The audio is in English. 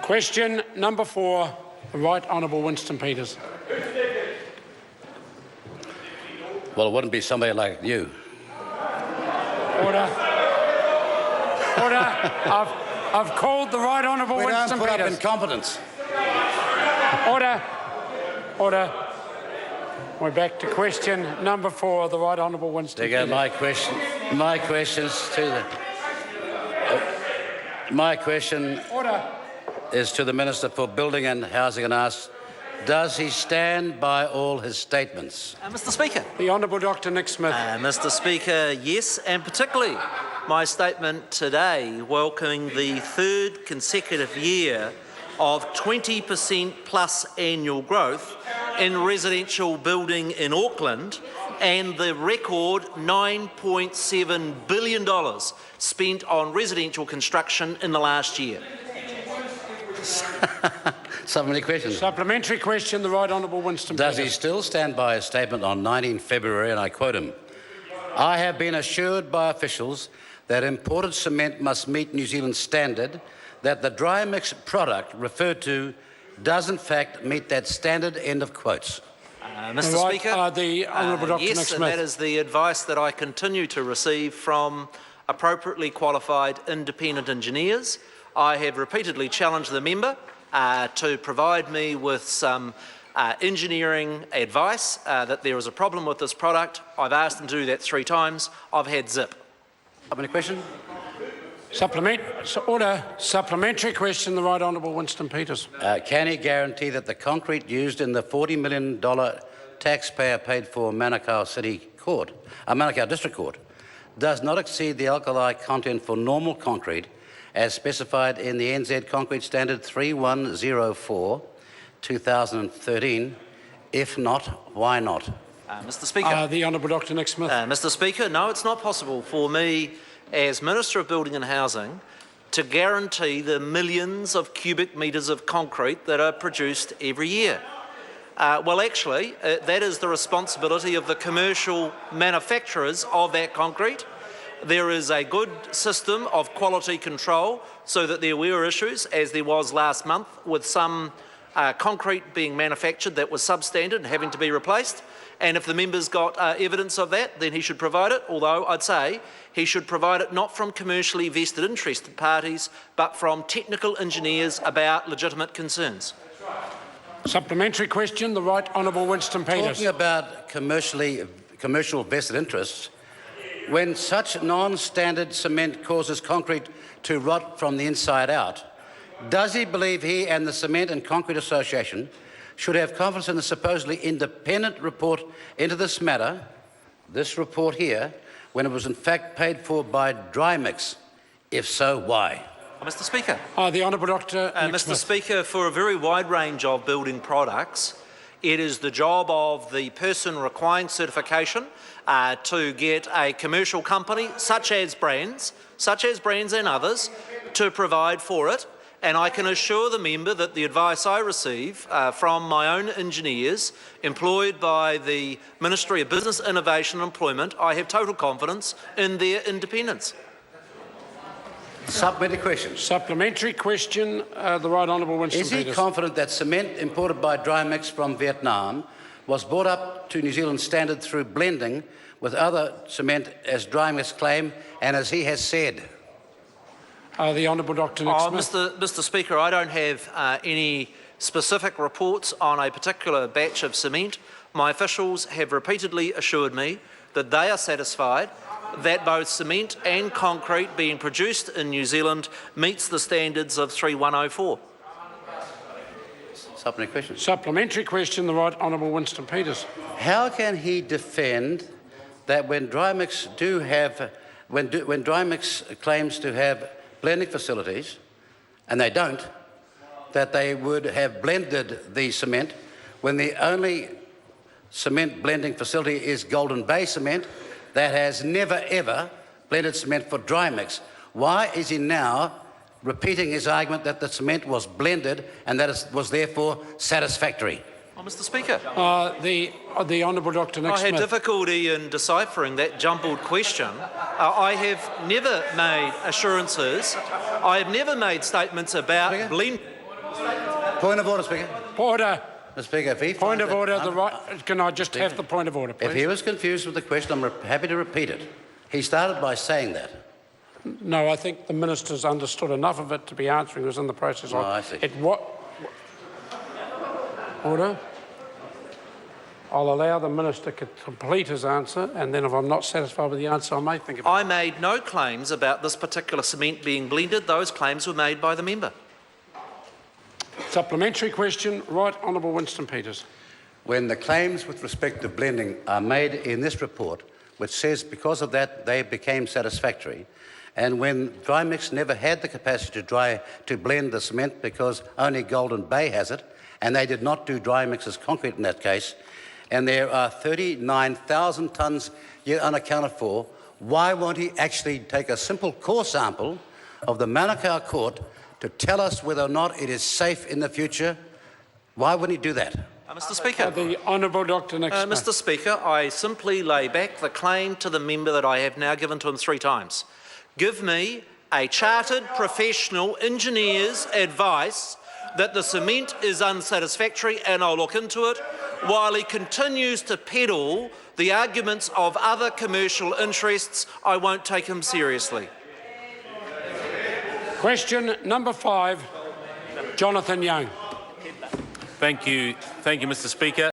Question number 4, the Right Honourable Winston Peters. Well, it wouldn't be somebody like you. Order. Order. I've called the Right Honourable Winston Peters. We don't put up incompetence. Order. Order. We're back to question number 4, the Right Honourable Winston There you go. Peters. My questions to the. My question is to the Minister for Building and Housing and asks, does he stand by all his statements? Mr. Speaker. The Honourable Dr Nick Smith. Mr. Speaker, yes, and particularly my statement today welcoming the 3rd consecutive year of 20% plus annual growth in residential building in Auckland and the record $9.7 billion spent on residential construction in the last year. Supplementary question. Supplementary question, the Right Honourable Winston Does he Peters. still stand by his statement on 19 February, and I quote him, "I have been assured by officials that imported cement must meet New Zealand's standard, that the dry mix product referred to does in fact meet that standard," end of quotes. Mr. Speaker, the Honourable Dr yes, Nick Smith. and that is the advice that I continue to receive from appropriately qualified independent engineers. I have repeatedly challenged the member to provide me with some engineering advice that there is a problem with this product. I've asked him to do that 3 times. I've had zip. Supplementary question. Order. Supplementary question, the Right Honourable Winston Peters. Can he guarantee that the concrete used in the $40 million taxpayer paid for Manukau District Court does not exceed the alkali content for normal concrete as specified in the NZ Concrete Standard 3104/2013? If not, why not? Mr. Speaker. The Honourable Dr Nick Smith. Mr. Speaker, no, it's not possible for me as Minister of Building and Housing to guarantee the millions of cubic metres of concrete that are produced every year. Well, actually, that is the responsibility of the commercial manufacturers of that concrete. There is a good system of quality control so that there were issues, as there was last month, with some concrete being manufactured that was substandard and having to be replaced. And if the member's got evidence of that, then he should provide it, although I'd say he should provide it not from commercially vested interested parties, but from technical engineers about legitimate concerns. Supplementary question, the Right Honourable Winston Peters. Talking about commercial vested interests, when such non-standard cement causes concrete to rot from the inside out, does he believe he and the Cement and Concrete Association should have confidence in the supposedly independent report into this matter, this report here, when it was in fact paid for by dry mix? If so, why? Mr. Speaker. The Honourable Dr Nick Mr. Smith. Speaker, for a very wide range of building products, it is the job of the person requiring certification to get a commercial company, such as brands and others, to provide for it. And I can assure the member that the advice I receive from my own engineers employed by the Ministry of Business, Innovation and Employment, I have total confidence in their independence. Supplementary question. Supplementary question, the Right Honourable Winston Is he Peters. confident that cement imported by dry mix from Vietnam was brought up to New Zealand standard through blending with other cement as dry mix claim and as he has said? The Honourable Dr Nick Smith. Mr. Speaker, I don't have any specific reports on a particular batch of cement. My officials have repeatedly assured me that they are satisfied that both cement and concrete being produced in New Zealand meets the standards of 3104. Supplementary question. Supplementary question, the Right Honourable Winston Peters. How can he defend that when dry mix when dry mix claims to have blending facilities, and they don't, that they would have blended the cement when the only cement blending facility is Golden Bay Cement that has never ever blended cement for dry mix? Why is he now repeating his argument that the cement was blended and that it was therefore satisfactory? Mr. Speaker. The Honourable Dr Nick Smith. I had difficulty in deciphering that jumbled question. I have never made assurances. I have never made statements about blend. Point of order, Speaker. Order. Mr. Speaker, if he Point finds of that order. I'm- Can I just have the point of order, If he please? was confused with the question, I'm happy to repeat it. He started by saying that. No, I think the minister's understood enough of it to be answering us in the process. Oh, I see. Order. I'll allow the minister to complete his answer, and then if I'm not satisfied with the answer, I may think about it. I made no claims about this particular cement being blended. Those claims were made by the member. Supplementary question, Right Honourable Winston Peters. When the claims with respect to blending are made in this report, which says because of that they became satisfactory, and when dry mix never had the capacity to blend the cement because only Golden Bay has it, and they did not do dry mix as concrete in that case, and there are 39,000 tonnes yet unaccounted for, why won't he actually take a simple core sample of the Manukau court to tell us whether or not it is safe in the future? Why wouldn't he do that? Mr. Speaker. The Honourable Dr Nick Smith. Mr. Speaker, I simply lay back the claim to the member that I have now given to him 3 times. Give me a chartered professional engineer's advice that the cement is unsatisfactory, and I'll look into it, while he continues to peddle the arguments of other commercial interests. I won't take him seriously. Question number 5, Jonathan Young. Thank you, Mr. Speaker.